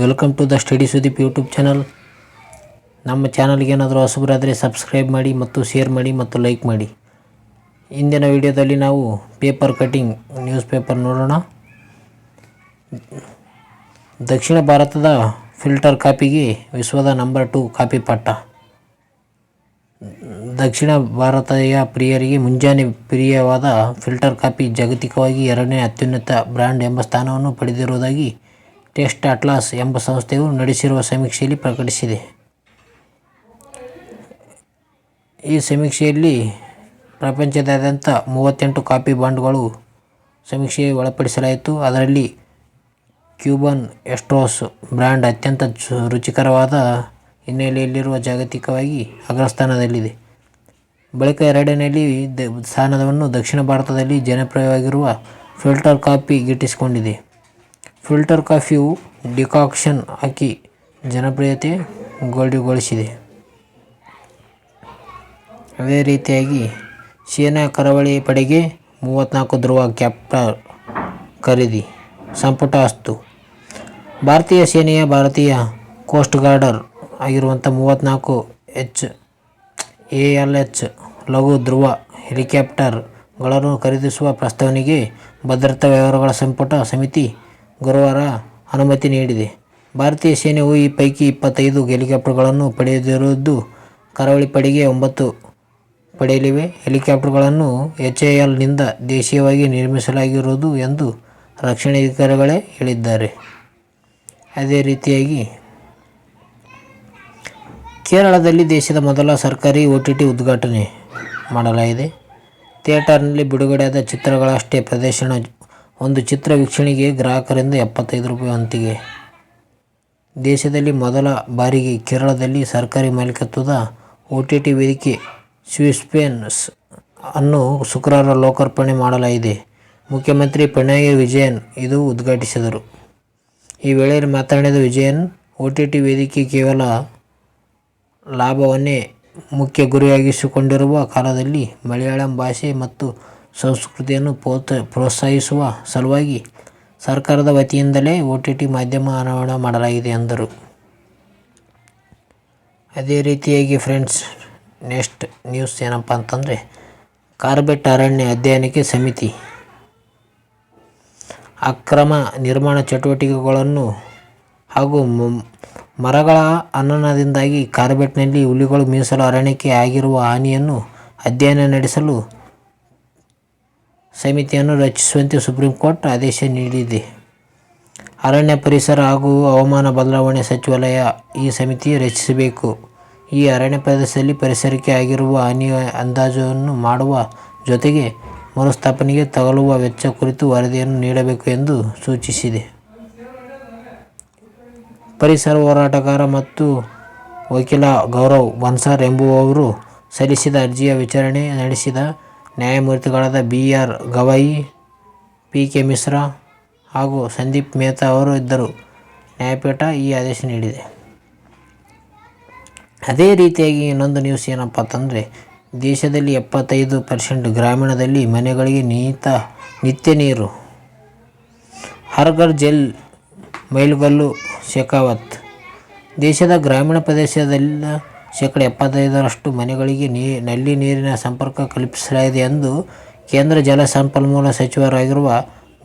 Welcome to the study Sudeep YouTube channel. ನಮ್ಮ ಚಾನಲ್ಗೆ ಏನಾದರೂ ಹೊಸಬರಾದರೆ ಸಬ್ಸ್ಕ್ರೈಬ್ ಮಾಡಿ ಮತ್ತು ಶೇರ್ ಮಾಡಿ ಮತ್ತು ಲೈಕ್ ಮಾಡಿ. ಇಂದಿನ ವಿಡಿಯೋದಲ್ಲಿ ನಾವು ಪೇಪರ್ ಕಟಿಂಗ್ ನ್ಯೂಸ್ ಪೇಪರ್ ನೋಡೋಣ. ದಕ್ಷಿಣ ಭಾರತದ ಫಿಲ್ಟರ್ ಕಾಪಿಗೆ ವಿಶ್ವದ ನಂಬರ್ 2 ಕಾಪಿ ಪಟ್ಟ. ದಕ್ಷಿಣ ಭಾರತೀಯ ಪ್ರಿಯರಿಗೆ ಮುಂಜಾನೆ ಪ್ರಿಯವಾದ ಫಿಲ್ಟರ್ ಕಾಪಿ ಜಾಗತಿಕವಾಗಿ 2ನೇ ಅತ್ಯುನ್ನತ ಬ್ರ್ಯಾಂಡ್ ಎಂಬ ಸ್ಥಾನವನ್ನು ಪಡೆದಿರುವುದಾಗಿ ಟೆಸ್ಟ್ ಅಟ್ಲಾಸ್ ಎಂಬ ಸಂಸ್ಥೆಯು ನಡೆಸಿರುವ ಸಮೀಕ್ಷೆಯಲ್ಲಿ ಪ್ರಕಟಿಸಿದೆ. ಈ ಸಮೀಕ್ಷೆಯಲ್ಲಿ ಪ್ರಪಂಚದಾದ್ಯಂತ 38 ಕಾಪಿ ಬ್ರ್ಯಾಂಡ್ಗಳು ಸಮೀಕ್ಷೆಗೆ ಒಳಪಡಿಸಲಾಯಿತು. ಅದರಲ್ಲಿ ಕ್ಯೂಬನ್ ಎಸ್ಟ್ರೋಸ್ ಬ್ರ್ಯಾಂಡ್ ಅತ್ಯಂತ ರುಚಿಕರವಾದ ಹಿನ್ನೆಲೆಯಲ್ಲಿರುವ ಜಾಗತಿಕವಾಗಿ ಅಗ್ರಸ್ಥಾನದಲ್ಲಿದೆ. ಬಳಿಕ 2ನೇ ಸ್ಥಾನವನ್ನು ದಕ್ಷಿಣ ಭಾರತದಲ್ಲಿ ಜನಪ್ರಿಯವಾಗಿರುವ ಫಿಲ್ಟರ್ ಕಾಫಿ ಗಿಟ್ಟಿಸಿಕೊಂಡಿದೆ. ಫಿಲ್ಟರ್ ಕಾಫಿಯು ಡಿಕಾಕ್ಷನ್ ಹಾಕಿ ಜನಪ್ರಿಯತೆ ಗೌಡಿಗೊಳಿಸಿದೆ. ಅದೇ ರೀತಿಯಾಗಿ ಸೇನಾ ಕರಾವಳಿ ಪಡೆಗೆ 34 ಧ್ರುವ ಕ್ಯಾಪ್ಟರ್ ಖರೀದಿ, ಸಂಪುಟ ಅಸ್ತು. ಭಾರತೀಯ ಸೇನೆಯ ಭಾರತೀಯ ಕೋಸ್ಟ್ ಗಾರ್ಡರ್ ಆಗಿರುವಂಥ 34 HALH ಲಘು ಧ್ರುವ ಹೆಲಿಕಾಪ್ಟರ್ಗಳನ್ನು ಖರೀದಿಸುವ ಪ್ರಸ್ತಾವನೆಗೆ ಭದ್ರತಾ ವ್ಯವಹಾರಗಳ ಸಂಪುಟ ಸಮಿತಿ ಗುರುವಾರ ಅನುಮತಿ ನೀಡಿದೆ. ಭಾರತೀಯ ಸೇನೆಯು ಈ ಪೈಕಿ 25 ಹೆಲಿಕಾಪ್ಟರ್ಗಳನ್ನು ಪಡೆದಿರುವುದು ಕರಾವಳಿ ಪಡೆಗೆ 9 ಪಡೆಯಲಿವೆ. ಹೆಲಿಕಾಪ್ಟರ್ಗಳನ್ನು HALನಿಂದ ದೇಶೀಯವಾಗಿ ನಿರ್ಮಿಸಲಾಗಿರುವುದು ಎಂದು ರಕ್ಷಣಾ ಅಧಿಕಾರಿಗಳೇ ಹೇಳಿದ್ದಾರೆ. ಅದೇ ರೀತಿಯಾಗಿ ಕೇರಳದಲ್ಲಿ ದೇಶದ ಮೊದಲ ಸರ್ಕಾರಿ OTT ಉದ್ಘಾಟನೆ ಮಾಡಲಾಗಿದೆ. ಥಿಯೇಟರ್ನಲ್ಲಿ ಬಿಡುಗಡೆಯಾದ ಚಿತ್ರಗಳಷ್ಟೇ ಪ್ರದರ್ಶನ. ಒಂದು ಚಿತ್ರ ವೀಕ್ಷಣೆಗೆ ಗ್ರಾಹಕರಿಂದ 75 ರೂಪಾಯಿ ವಂತಿಗೆ. ದೇಶದಲ್ಲಿ ಮೊದಲ ಬಾರಿಗೆ ಕೇರಳದಲ್ಲಿ ಸರ್ಕಾರಿ ಮಾಲೀಕತ್ವದ OTT ವೇದಿಕೆ ಸ್ವಿಸ್ಪೇನ್ಸ್ ಅನ್ನು ಶುಕ್ರವಾರ ಲೋಕಾರ್ಪಣೆ ಮಾಡಲಾಗಿದೆ. ಮುಖ್ಯಮಂತ್ರಿ ಪಿಣರಾಯಿ ವಿಜಯನ್ ಇದು ಉದ್ಘಾಟಿಸಿದರು. ಈ ವೇಳೆ ಮಾತನಾಡಿದ ವಿಜಯನ್, OTT ವೇದಿಕೆ ಕೇವಲ ಲಾಭವನ್ನೇ ಮುಖ್ಯ ಗುರಿಯಾಗಿಸಿಕೊಂಡಿರುವ ಕಾಲದಲ್ಲಿ ಮಲಯಾಳಂ ಭಾಷೆ ಮತ್ತು ಸಂಸ್ಕೃತಿಯನ್ನು ಪ್ರೋತ್ಸಾಹಿಸುವ ಸಲುವಾಗಿ ಸರ್ಕಾರದ ವತಿಯಿಂದಲೇ OTT ಮಾಧ್ಯಮ ಅನಾವರಣ ಮಾಡಲಾಗಿದೆ ಎಂದರು. ಅದೇ ರೀತಿಯಾಗಿ ಫ್ರೆಂಡ್ಸ್, ನೆಕ್ಸ್ಟ್ ನ್ಯೂಸ್ ಏನಪ್ಪ ಅಂತಂದರೆ, ಕಾರ್ಬೆಟ್ ಅರಣ್ಯ ಅಧ್ಯಯನಕ್ಕೆ ಸಮಿತಿ. ಅಕ್ರಮ ನಿರ್ಮಾಣ ಚಟುವಟಿಕೆಗಳನ್ನು ಹಾಗೂ ಮರಗಳ ಹನನದಿಂದಾಗಿ ಕಾರ್ಬೆಟ್ನಲ್ಲಿ ಹುಲಿಗಳು ಮೀಸಲು ಅರಣ್ಯಕ್ಕೆ ಆಗಿರುವ ಹಾನಿಯನ್ನು ಅಧ್ಯಯನ ನಡೆಸಲು ಸಮಿತಿಯನ್ನು ರಚಿಸುವಂತೆ ಸುಪ್ರೀಂ ಕೋರ್ಟ್ ಆದೇಶ ನೀಡಿದೆ. ಅರಣ್ಯ, ಪರಿಸರ ಹಾಗೂ ಹವಾಮಾನ ಬದಲಾವಣೆ ಸಚಿವಾಲಯ ಈ ಸಮಿತಿ ರಚಿಸಬೇಕು. ಈ ಅರಣ್ಯ ಪ್ರದೇಶದಲ್ಲಿ ಪರಿಸರಕ್ಕೆ ಆಗಿರುವ ಹಾನಿಯ ಅಂದಾಜನ್ನು ಮಾಡುವ ಜೊತೆಗೆ ಮರುಸ್ಥಾಪನೆಗೆ ತಗಲುವ ವೆಚ್ಚ ಕುರಿತು ವರದಿಯನ್ನು ನೀಡಬೇಕು ಎಂದು ಸೂಚಿಸಿದೆ. ಪರಿಸರ ಹೋರಾಟಗಾರ ಮತ್ತು ವಕೀಲ ಗೌರವ್ ಬನ್ಸಾಲ್ ಎಂಬುವವರು ಸಲ್ಲಿಸಿದ ಅರ್ಜಿಯ ವಿಚಾರಣೆ ನಡೆಸಿದ ನ್ಯಾಯಮೂರ್ತಿಗಳಾದ BR ಗವಾಯಿ, PK ಮಿಶ್ರಾ ಹಾಗೂ ಸಂದೀಪ್ ಮೆಹ್ತಾ ಅವರು ಇದ್ದರು ನ್ಯಾಯಪೀಠ ಈ ಆದೇಶ ನೀಡಿದೆ. ಅದೇ ರೀತಿಯಾಗಿ ಇನ್ನೊಂದು ನ್ಯೂಸ್ ಏನಪ್ಪ ಅಂತಂದರೆ, ದೇಶದಲ್ಲಿ 75% ಗ್ರಾಮೀಣದಲ್ಲಿ ಮನೆಗಳಿಗೆ ನಿತ್ಯ ನೀರು. ಹರ್ ಘರ್ ಜಲ್ ಮೈಲುಗಲ್ಲು ಶೇಖಾವತ್. ದೇಶದ ಗ್ರಾಮೀಣ ಪ್ರದೇಶದಲ್ಲ 75% ಮನೆಗಳಿಗೆ ನಲ್ಲಿ ನೀರಿನ ಸಂಪರ್ಕ ಕಲ್ಪಿಸಲಾಗಿದೆ ಎಂದು ಕೇಂದ್ರ ಜಲ ಸಂಪನ್ಮೂಲ ಸಚಿವರಾಗಿರುವ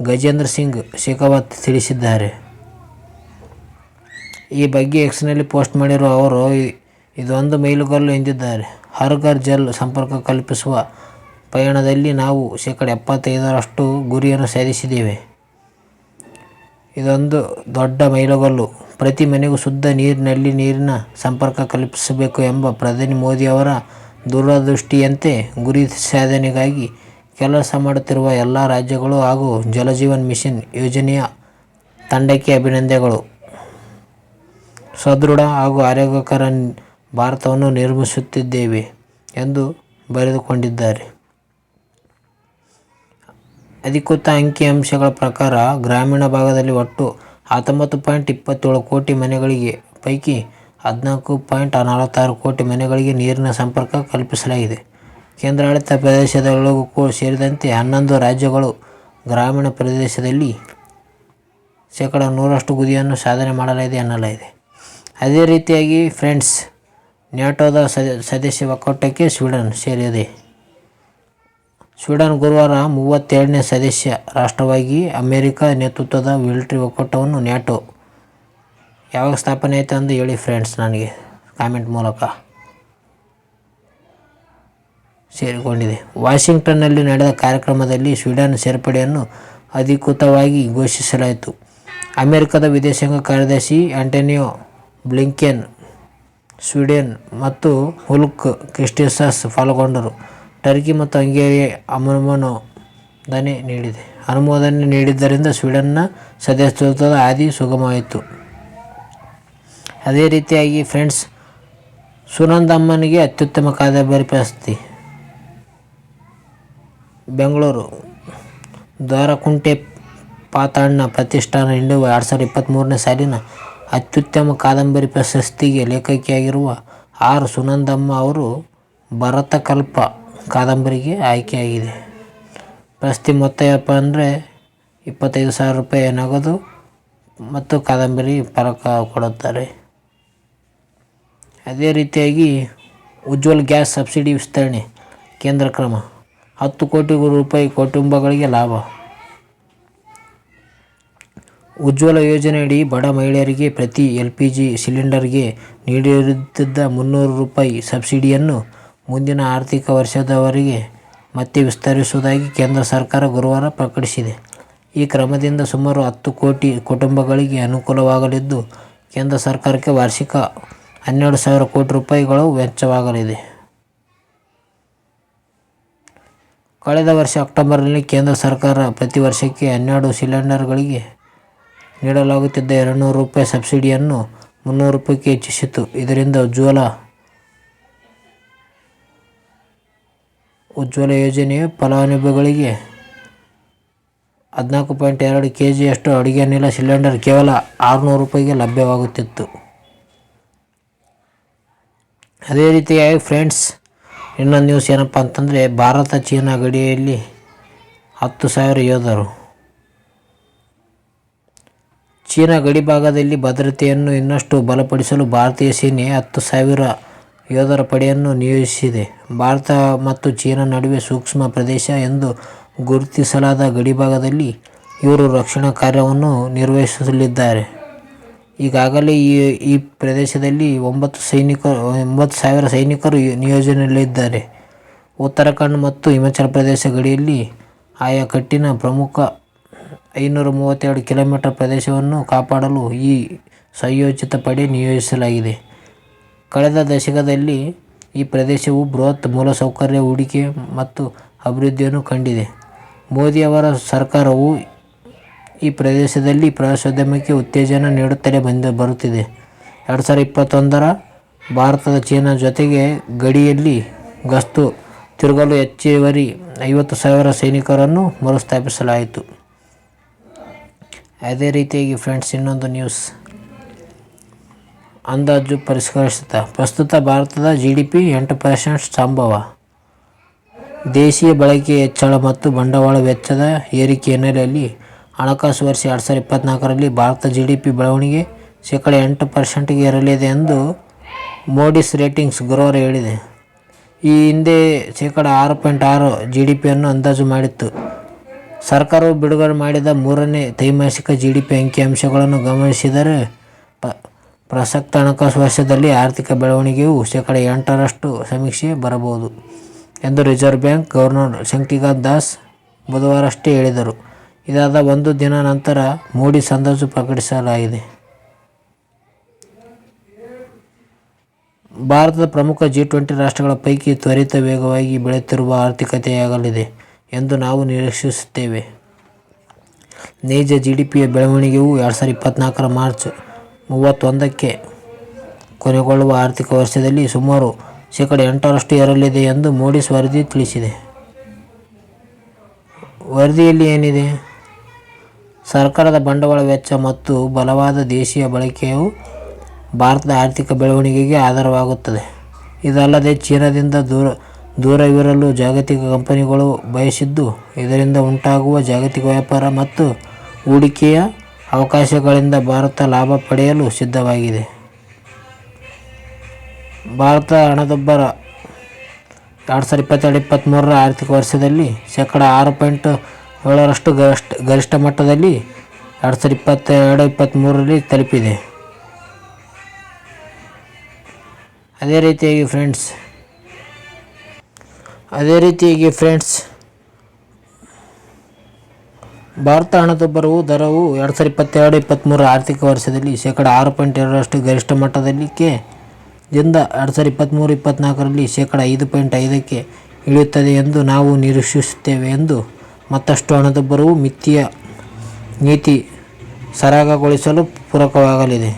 ಗಜೇಂದ್ರ ಸಿಂಗ್ ಶೇಖಾವತ್ ತಿಳಿಸಿದ್ದಾರೆ. ಈ ಬಗ್ಗೆ ಎಕ್ಸ್ನಲ್ಲಿ ಪೋಸ್ಟ್ ಮಾಡಿರುವ ಅವರು ಇದೊಂದು ಮೈಲುಗಲ್ಲು ಎಂದಿದ್ದಾರೆ. ಹರ್ ಘರ್ ಜಲ್ ಸಂಪರ್ಕ ಕಲ್ಪಿಸುವ ಪಯಣದಲ್ಲಿ ನಾವು 75% ಗುರಿಯನ್ನು ಸಾಧಿಸಿದ್ದೇವೆ. ಇದೊಂದು ದೊಡ್ಡ ಮೈಲುಗಲ್ಲು. ಪ್ರತಿ ಮನೆಗೂ ಶುದ್ಧ ನಲ್ಲಿ ನೀರಿನ ಸಂಪರ್ಕ ಕಲ್ಪಿಸಬೇಕು ಎಂಬ ಪ್ರಧಾನಿ ಮೋದಿ ಅವರ ದೂರದೃಷ್ಟಿಯಂತೆ ಗುರಿ ಸಾಧನೆಗಾಗಿ ಕೆಲಸ ಮಾಡುತ್ತಿರುವ ಎಲ್ಲ ರಾಜ್ಯಗಳು ಹಾಗೂ ಜಲಜೀವನ್ ಮಿಷನ್ ಯೋಜನೆಯ ತಂಡಕ್ಕೆ ಅಭಿನಂದನೆಗಳು. ಸದೃಢ ಹಾಗೂ ಆರೋಗ್ಯಕರ ಭಾರತವನ್ನು ನಿರ್ಮಿಸುತ್ತಿದ್ದೇವೆ ಎಂದು ಬರೆದುಕೊಂಡಿದ್ದಾರೆ. ಅಧಿಕೃತ ಅಂಕಿಅಂಶಗಳ ಪ್ರಕಾರ ಗ್ರಾಮೀಣ ಭಾಗದಲ್ಲಿ ಒಟ್ಟು 19.27 ಕೋಟಿ ಮನೆಗಳಿಗೆ ಪೈಕಿ 14.46 ಕೋಟಿ ಮನೆಗಳಿಗೆ ನೀರಿನ ಸಂಪರ್ಕ ಕಲ್ಪಿಸಲಾಗಿದೆ. ಕೇಂದ್ರಾಡಳಿತ ಪ್ರದೇಶಗಳಿಗೂ ಸೇರಿದಂತೆ 11 ರಾಜ್ಯಗಳು ಗ್ರಾಮೀಣ ಪ್ರದೇಶದಲ್ಲಿ 100% ಗುರಿಯನ್ನು ಸಾಧನೆ ಮಾಡಲಿದೆ ಎನ್ನಲಾಗಿದೆ. ಅದೇ ರೀತಿಯಾಗಿ ಫ್ರೆಂಡ್ಸ್, ನ್ಯಾಟೋದ ಸದಸ್ಯ ಒಕ್ಕೂಟಕ್ಕೆ ಸ್ವೀಡನ್ ಸೇರಿದೆ. ಸ್ವೀಡನ್ ಗುರುವಾರ 32ನೇ ಸದಸ್ಯ ರಾಷ್ಟ್ರವಾಗಿ ಅಮೆರಿಕ ನೇತೃತ್ವದ ಮಿಲಿಟರಿ ಒಕ್ಕೂಟವನ್ನು ನ್ಯಾಟೋ ಯಾವಾಗ ಸ್ಥಾಪನೆ ಆಯಿತು ಎಂದು ಹೇಳಿ ಫ್ರೆಂಡ್ಸ್, ನನಗೆ ಕಾಮೆಂಟ್ ಮೂಲಕ ಸೇರಿಕೊಂಡಿದೆ. ವಾಷಿಂಗ್ಟನ್ನಲ್ಲಿ ನಡೆದ ಕಾರ್ಯಕ್ರಮದಲ್ಲಿ ಸ್ವೀಡನ್ ಸೇರ್ಪಡೆಯನ್ನು ಅಧಿಕೃತವಾಗಿ ಘೋಷಿಸಲಾಯಿತು. ಅಮೆರಿಕದ ವಿದೇಶಾಂಗ ಕಾರ್ಯದರ್ಶಿ ಆಂಟೋನಿಯೋ ಬ್ಲಿಂಕೆನ್, ಸ್ವೀಡನ್ ಮತ್ತು ಉಲ್ಫ್ ಕ್ರಿಸ್ಟೆನ್ಸನ್ ಪಾಲ್ಗೊಂಡರು. ಟರ್ಕಿ ಮತ್ತು ಹಂಗೇರಿ ಅನುಮೋದನೆ ನೀಡಿದ್ದರಿಂದ ಸ್ವೀಡನ್ನ ಸದಸ್ಯತ್ವದ ಹಾದಿ ಸುಗಮವಾಯಿತು. ಅದೇ ರೀತಿಯಾಗಿ ಫ್ರೆಂಡ್ಸ್, ಸುನಂದಮ್ಮನಿಗೆ ಅತ್ಯುತ್ತಮ ಕಾದಂಬರಿ ಪ್ರಶಸ್ತಿ. ಬೆಂಗಳೂರು ದ್ವಾರಕುಂಟೆ ಪಾತಣ್ಣ ಪ್ರತಿಷ್ಠಾನ ನೀಡುವ 2023ನೇ ಸಾಲಿನ ಅತ್ಯುತ್ತಮ ಕಾದಂಬರಿ ಪ್ರಶಸ್ತಿಗೆ ಲೇಖಕಿಯಾಗಿರುವ ಆರ್. ಸುನಂದಮ್ಮ ಅವರು ಭರತಕಲ್ಪ ಕಾದಂಬರಿಗೆ ಆಯ್ಕೆಯಾಗಿದೆ. ಪ್ರಶಸ್ತಿ ಮೊತ್ತ ಏನಪ್ಪ ಅಂದರೆ 25,000 ರೂಪಾಯಿ ನಗದು ಮತ್ತು ಕಾದಂಬರಿ ಫಲಕ ಕೊಡುತ್ತಾರೆ. ಅದೇ ರೀತಿಯಾಗಿ ಉಜ್ವಲ್ ಗ್ಯಾಸ್ ಸಬ್ಸಿಡಿ ವಿಸ್ತರಣೆ ಕೇಂದ್ರ ಕ್ರಮ. 10 ಕೋಟಿ ರೂಪಾಯಿ ಕುಟುಂಬಗಳಿಗೆ ಲಾಭ. ಉಜ್ವಲ ಯೋಜನೆಯಡಿ ಬಡ ಮಹಿಳೆಯರಿಗೆ ಪ್ರತಿ LPG ಸಿಲಿಂಡರ್ಗೆ ನೀಡುತ್ತಿದ್ದ 300 ರೂಪಾಯಿ ಸಬ್ಸಿಡಿಯನ್ನು ಮುಂದಿನ ಆರ್ಥಿಕ ವರ್ಷದವರೆಗೆ ಮತ್ತೆ ವಿಸ್ತರಿಸುವುದಾಗಿ ಕೇಂದ್ರ ಸರ್ಕಾರ ಗುರುವಾರ ಪ್ರಕಟಿಸಿದೆ. ಈ ಕ್ರಮದಿಂದ ಸುಮಾರು 10 ಕೋಟಿ ಕುಟುಂಬಗಳಿಗೆ ಅನುಕೂಲವಾಗಲಿದ್ದು, ಕೇಂದ್ರ ಸರ್ಕಾರಕ್ಕೆ ವಾರ್ಷಿಕ 12,000 ಕೋಟಿ ರೂಪಾಯಿಗಳು ವೆಚ್ಚವಾಗಲಿದೆ. ಕಳೆದ ವರ್ಷ ಅಕ್ಟೋಬರ್ನಲ್ಲಿ ಕೇಂದ್ರ ಸರ್ಕಾರ ಪ್ರತಿ ವರ್ಷಕ್ಕೆ 12 ಸಿಲಿಂಡರ್ಗಳಿಗೆ ನೀಡಲಾಗುತ್ತಿದ್ದ 200 ರೂಪಾಯಿ ಸಬ್ಸಿಡಿಯನ್ನು 300 ರೂಪಾಯಿಗೆ ಹೆಚ್ಚಿಸಿತು. ಇದರಿಂದ ಉಜ್ವಲ ಯೋಜನೆಯ ಫಲಾನುಭವಿಗಳಿಗೆ 14.2 kgಯಷ್ಟು ಅಡುಗೆ ಅನಿಲ ಸಿಲಿಂಡರ್ ಕೇವಲ 600 ರೂಪಾಯಿಗೆ ಲಭ್ಯವಾಗುತ್ತಿತ್ತು. ಅದೇ ರೀತಿಯಾಗಿ ಫ್ರೆಂಡ್ಸ್, ಇನ್ನೊಂದು ನ್ಯೂಸ್ ಏನಪ್ಪ ಅಂತಂದರೆ, ಭಾರತ ಚೀನಾ ಗಡಿಯಲ್ಲಿ 10,000 ಯೋಧರು. ಚೀನಾ ಗಡಿ ಭಾಗದಲ್ಲಿ ಭದ್ರತೆಯನ್ನು ಇನ್ನಷ್ಟು ಬಲಪಡಿಸಲು ಭಾರತೀಯ ಸೇನೆ 10,000 ಯೋಧರ ಪಡೆಯನ್ನು ನಿಯೋಜಿಸಿದೆ. ಭಾರತ ಮತ್ತು ಚೀನಾ ನಡುವೆ ಸೂಕ್ಷ್ಮ ಪ್ರದೇಶ ಎಂದು ಗುರುತಿಸಲಾದ ಗಡಿಭಾಗದಲ್ಲಿ ಇವರು ರಕ್ಷಣಾ ಕಾರ್ಯವನ್ನು ನಿರ್ವಹಿಸಲಿದ್ದಾರೆ. ಈಗಾಗಲೇ ಈ ಪ್ರದೇಶದಲ್ಲಿ 9,000 ಸೈನಿಕರು ನಿಯೋಜನೆಯಲ್ಲಿದ್ದಾರೆ. ಉತ್ತರಾಖಂಡ್ ಮತ್ತು ಹಿಮಾಚಲ ಪ್ರದೇಶ ಗಡಿಯಲ್ಲಿ ಆಯಕಟ್ಟಿನ ಪ್ರಮುಖ 532 ಕಿಲೋಮೀಟರ್ ಪ್ರದೇಶವನ್ನು ಕಾಪಾಡಲು ಈ ಸಂಯೋಜಿತ ಪಡೆ ನಿಯೋಜಿಸಲಾಗಿದೆ. ಕಳೆದ ದಶಕದಲ್ಲಿ ಈ ಪ್ರದೇಶವು ಬೃಹತ್ ಮೂಲಸೌಕರ್ಯ ಹೂಡಿಕೆ ಮತ್ತು ಅಭಿವೃದ್ಧಿಯನ್ನು ಕಂಡಿದೆ. ಮೋದಿ ಅವರ ಸರ್ಕಾರವು ಈ ಪ್ರದೇಶದಲ್ಲಿ ಪ್ರವಾಸೋದ್ಯಮಕ್ಕೆ ಉತ್ತೇಜನ ನೀಡುತ್ತಲೇ ಬರುತ್ತಿದೆ. 2021ರ ಭಾರತದ ಚೀನಾ ಜೊತೆಗೆ ಗಡಿಯಲ್ಲಿ ಗಸ್ತು ತಿರುಗಲು ಹೆಚ್ಚುವರಿ 50,000 ಸೈನಿಕರನ್ನು ಮರುಸ್ಥಾಪಿಸಲಾಯಿತು. ಅದೇ ರೀತಿಯಾಗಿ ಫ್ರೆಂಡ್ಸ್, ಇನ್ನೊಂದು ನ್ಯೂಸ್. ಅಂದಾಜು ಪರಿಷ್ಕರಿಸಿದ ಪ್ರಸ್ತುತ ಭಾರತದ GDP 8% ಸಂಭವ. ದೇಶೀಯ ಬಳಕೆ ಹೆಚ್ಚಳ ಮತ್ತು ಬಂಡವಾಳ ವೆಚ್ಚದ ಏರಿಕೆ ಹಿನ್ನೆಲೆಯಲ್ಲಿ ಹಣಕಾಸು ವರ್ಷ 2024ರಲ್ಲಿ ಭಾರತ GDP ಬೆಳವಣಿಗೆ -8%ಗೆ ಇರಲಿದೆ ಎಂದು ಮೂಡಿಸ್ ರೇಟಿಂಗ್ಸ್ ಗುರುವಾರ ಹೇಳಿದೆ. ಈ ಹಿಂದೆ -6.6% GDPಯನ್ನು ಅಂದಾಜು ಮಾಡಿತ್ತು. ಸರ್ಕಾರವು ಬಿಡುಗಡೆ ಮಾಡಿದ ಮೂರನೇ ತ್ರೈಮಾಸಿಕ GDP ಅಂಕಿಅಂಶಗಳನ್ನು ಗಮನಿಸಿದರೆ ಪ್ರಸಕ್ತ ಹಣಕಾಸು ವರ್ಷದಲ್ಲಿ ಆರ್ಥಿಕ ಬೆಳವಣಿಗೆಯು -8% ಸಮೀಕ್ಷೆ ಬರಬಹುದು ಎಂದು reserve bank governor Shaktikanta Das ಬುಧವಾರಷ್ಟೇ ಹೇಳಿದರು. ಇದಾದ ಒಂದು ದಿನ ನಂತರ ಮೂಡಿಸ್ ಅಂದಾಜು ಪ್ರಕಟಿಸಲಾಗಿದೆ. ಭಾರತದ ಪ್ರಮುಖ G20 ರಾಷ್ಟ್ರಗಳ ಪೈಕಿ ತ್ವರಿತ ವೇಗವಾಗಿ ಬೆಳೆಯುತ್ತಿರುವ ಆರ್ಥಿಕತೆಯಾಗಲಿದೆ ಎಂದು ನಾವು ನಿರೀಕ್ಷಿಸುತ್ತೇವೆ. ನೈಜ GDPಯ ಬೆಳವಣಿಗೆಯು 2024ರ ಮಾರ್ಚ್ 31ಕ್ಕೆ ಕೊನೆಗೊಳ್ಳುವ ಆರ್ಥಿಕ ವರ್ಷದಲ್ಲಿ ಸುಮಾರು -8% ಇರಲಿದೆ ಎಂದು ಮೂಡಿಸ್ ವರದಿ ತಿಳಿಸಿದೆ. ವರದಿಯಲ್ಲಿ ಏನಿದೆ? ಸರ್ಕಾರದ ಬಂಡವಾಳ ವೆಚ್ಚ ಮತ್ತು ಬಲವಾದ ದೇಶೀಯ ಬಳಕೆಯು ಭಾರತದ ಆರ್ಥಿಕ ಬೆಳವಣಿಗೆಗೆ ಆಧಾರವಾಗುತ್ತದೆ. ಇದಲ್ಲದೆ ಚೀನಾದಿಂದ ದೂರವಿರಲು ಜಾಗತಿಕ ಕಂಪನಿಗಳು ಬಯಸಿದ್ದು, ಇದರಿಂದ ಉಂಟಾಗುವ ಜಾಗತಿಕ ವ್ಯಾಪಾರ ಮತ್ತು ಹೂಡಿಕೆಯ ಅವಕಾಶಗಳಿಂದ ಭಾರತ ಲಾಭ ಪಡೆಯಲು ಸಿದ್ಧವಾಗಿದೆ. ಭಾರತ ಹಣದುಬ್ಬರ 2022-23 ಆರ್ಥಿಕ ವರ್ಷದಲ್ಲಿ ಶೇಕಡ 6.7ರಷ್ಟು ಗರಿಷ್ಠ ಮಟ್ಟದಲ್ಲಿ 2022-23ರಲ್ಲಿ ತಲುಪಿದೆ. ಅದೇ ರೀತಿಯಾಗಿ ಫ್ರೆಂಡ್ಸ್ ಭಾರತ ಹಣದುಬ್ಬರವು ದರವು 2022-23 ಆರ್ಥಿಕ ವರ್ಷದಲ್ಲಿ ಶೇಕಡ 6.2ರಷ್ಟು ಗರಿಷ್ಠ ಮಟ್ಟದಲ್ಲಿಕ್ಕೆ ದಿಂದ 2023-24ರಲ್ಲಿ ಶೇಕಡ 5.5ಕ್ಕೆ ಇಳಿಯುತ್ತದೆ ಎಂದು ನಾವು ನಿರೀಕ್ಷಿಸುತ್ತೇವೆ ಎಂದು ಮತ್ತಷ್ಟು ಹಣದುಬ್ಬರವು ನೀತಿ ಸರಾಗಗೊಳಿಸಲು ಪೂರಕವಾಗಲಿದೆ.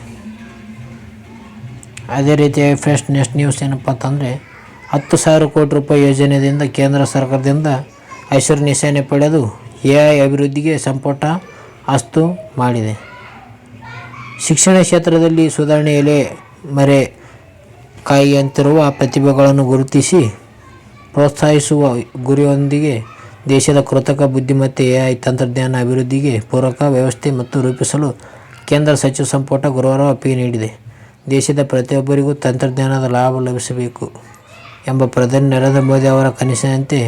ಅದೇ ರೀತಿಯಾಗಿ ಫ್ರೆಂಡ್ಸ್ ನೆಕ್ಸ್ಟ್ ನ್ಯೂಸ್ ಏನಪ್ಪ ಅಂತಂದರೆ 10,000 ಕೋಟಿ ರೂಪಾಯಿ ಯೋಜನೆಯಿಂದ ಕೇಂದ್ರ ಸರ್ಕಾರದಿಂದ ಹಸಿರು ನಿಶಾನೆ ಪಡೆದು AI ಅಭಿವೃದ್ಧಿಗೆ ಸಂಪುಟ ಅಸ್ತು ಮಾಡಿದೆ. ಶಿಕ್ಷಣ ಕ್ಷೇತ್ರದಲ್ಲಿ ಸುಧಾರಣೆ ಎಲೆ ಮರೆ ಕಾಯಿಯಂತಿರುವ ಪ್ರತಿಭೆಗಳನ್ನು ಗುರುತಿಸಿ ಪ್ರೋತ್ಸಾಹಿಸುವ ಗುರಿಯೊಂದಿಗೆ ದೇಶದ ಕೃತಕ ಬುದ್ಧಿಮತ್ತೆ AI ತಂತ್ರಜ್ಞಾನ ಅಭಿವೃದ್ಧಿಗೆ ಪೂರಕ ವ್ಯವಸ್ಥೆ ಮತ್ತು ರೂಪಿಸಲು ಕೇಂದ್ರ ಸಚಿವ ಸಂಪುಟ ಗುರುವಾರ ಒಪ್ಪಿಗೆ ನೀಡಿದೆ. ದೇಶದ ಪ್ರತಿಯೊಬ್ಬರಿಗೂ ತಂತ್ರಜ್ಞಾನದ ಲಾಭ ಲಭಿಸಬೇಕು ಎಂಬ ಪ್ರಧಾನಿ ನರೇಂದ್ರ ಮೋದಿ ಅವರ ಕನಸಿನಂತೆ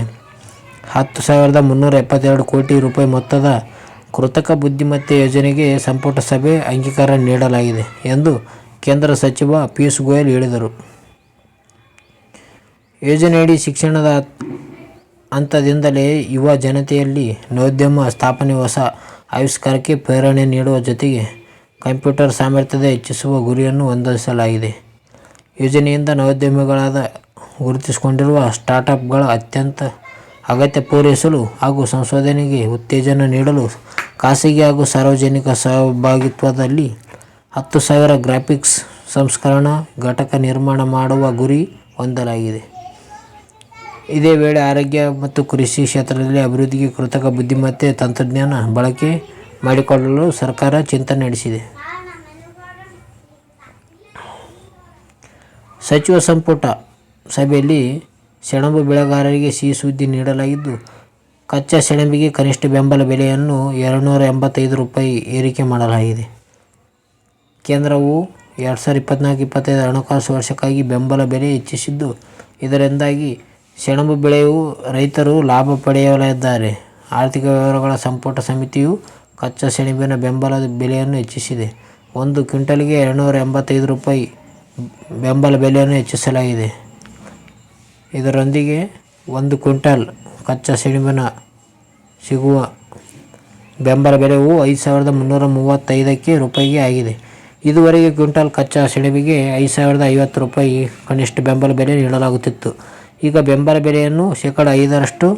10,372 ಕೋಟಿ ರೂಪಾಯಿ ಮೊತ್ತದ ಕೃತಕ ಬುದ್ಧಿಮತ್ತೆ ಯೋಜನೆಗೆ ಸಂಪುಟ ಸಭೆ ಅಂಗೀಕಾರ ನೀಡಲಾಗಿದೆ ಎಂದು ಕೇಂದ್ರ ಸಚಿವ ಪಿಯೂಷ್ ಗೋಯಲ್ ಹೇಳಿದರು. ಯೋಜನೆಯಡಿ ಶಿಕ್ಷಣದ ಹಂತದಿಂದಲೇ ಯುವ ಜನತೆಯಲ್ಲಿ ನವೋದ್ಯಮ ಸ್ಥಾಪನೆ, ಹೊಸ ಆವಿಷ್ಕಾರಕ್ಕೆ ಪ್ರೇರಣೆ ನೀಡುವ ಜೊತೆಗೆ ಕಂಪ್ಯೂಟರ್ ಸಾಮರ್ಥ್ಯದ ಹೆಚ್ಚಿಸುವ ಗುರಿಯನ್ನು ಹೊಂದಿಸಲಾಗಿದೆ. ಯೋಜನೆಯಿಂದ ನವೋದ್ಯಮಿಗಳಾದ ಗುರುತಿಸಿಕೊಂಡಿರುವ ಸ್ಟಾರ್ಟ್ಅಪ್ಗಳ ಅಗತ್ಯ ಪೂರೈಸಲು ಹಾಗೂ ಸಂಶೋಧನೆಗೆ ಉತ್ತೇಜನ ನೀಡಲು ಖಾಸಗಿ ಹಾಗೂ ಸಾರ್ವಜನಿಕ ಸಹಭಾಗಿತ್ವದಲ್ಲಿ 10,000 ಗ್ರಾಫಿಕ್ಸ್ ಸಂಸ್ಕರಣಾ ಘಟಕ ನಿರ್ಮಾಣ ಮಾಡುವ ಗುರಿ ಹೊಂದಲಾಗಿದೆ. ಇದೇ ವೇಳೆ ಆರೋಗ್ಯ ಮತ್ತು ಕೃಷಿ ಕ್ಷೇತ್ರದಲ್ಲಿ ಅಭಿವೃದ್ಧಿಗೆ ಕೃತಕ ಬುದ್ಧಿಮತ್ತೆ ತಂತ್ರಜ್ಞಾನ ಬಳಕೆ ಮಾಡಿಕೊಳ್ಳಲು ಸರ್ಕಾರ ಚಿಂತನೆ ನಡೆಸಿದೆ. ಸಚಿವ ಸಂಪುಟ ಸಭೆಯಲ್ಲಿ ಸೆಣಬು ಬೆಳೆಗಾರರಿಗೆ ಸಿಹಿ ಸುದ್ದಿ ನೀಡಲಾಗಿದ್ದು, ಕಚ್ಚಾ ಸೆಣಬಿಗೆ ಕನಿಷ್ಠ ಬೆಂಬಲ ಬೆಲೆಯನ್ನು 285 ರೂಪಾಯಿ ಏರಿಕೆ ಮಾಡಲಾಗಿದೆ. ಕೇಂದ್ರವು 2024-25 ಹಣಕಾಸು ವರ್ಷಕ್ಕಾಗಿ ಬೆಂಬಲ ಬೆಲೆ ಹೆಚ್ಚಿಸಿದ್ದು, ಇದರಿಂದಾಗಿ ಸೆಣಬು ಬೆಳೆಯುವ ರೈತರು ಲಾಭ ಪಡೆಯಲಿದ್ದಾರೆ. ಆರ್ಥಿಕ ವ್ಯವಹಾರಗಳ ಸಂಪುಟ ಸಮಿತಿಯು ಕಚ್ಚಾ ಸೆಣಬಿನ ಬೆಂಬಲ ಬೆಲೆಯನ್ನು ಹೆಚ್ಚಿಸಿದೆ. 1 ಕ್ವಿಂಟಲ್ಗೆ 285 ರೂಪಾಯಿ ಬೆಂಬಲ ಬೆಲೆಯನ್ನು ಹೆಚ್ಚಿಸಲಾಗಿದೆ. ಇದರೊಂದಿಗೆ 1 ಕ್ವಿಂಟಲ್ ಕಚ್ಚಾ ಸೆಣಬಿನ ಸಿಗುವ ಬೆಂಬಲ ಬೆಲೆಯು 5,335 ರೂಪಾಯಿಗೆ ಆಗಿದೆ. ಇದುವರೆಗೆ ಕ್ವಿಂಟಲ್ ಕಚ್ಚಾ ಸೆಣಬಿಗೆ 5,050 ರೂಪಾಯಿ ಕನಿಷ್ಠ ಬೆಂಬಲ ಬೆಲೆ ನೀಡಲಾಗುತ್ತಿತ್ತು. ಈಗ ಬೆಂಬಲ ಬೆಲೆಯನ್ನು ಶೇಕಡ 5ರಷ್ಟು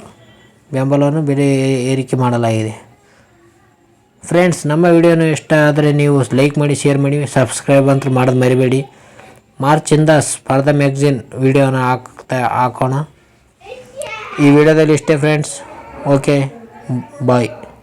ಬೆಂಬಲವನ್ನು ಬೆಲೆ ಏರಿಕೆ ಮಾಡಲಾಗಿದೆ. ಫ್ರೆಂಡ್ಸ್, ನಮ್ಮ ವಿಡಿಯೋನು ಇಷ್ಟ ಆದರೆ ನೀವು ಲೈಕ್ ಮಾಡಿ, ಶೇರ್ ಮಾಡಿ, ಸಬ್ಸ್ಕ್ರೈಬ್ ಅಂತ ಮಾಡೋದು ಮರಿಬೇಡಿ. ಮಾರ್ಚಿಂದ ಸ್ಪರ್ಧಾ ಮ್ಯಾಗಝಿನ್ ವಿಡಿಯೋನ ಹಾಕೋಣ. ಈ ವಿಡಿಯೋದಲ್ಲಿ ಇಷ್ಟೇ ಫ್ರೆಂಡ್ಸ್. ಓಕೆ, ಬಾಯ್.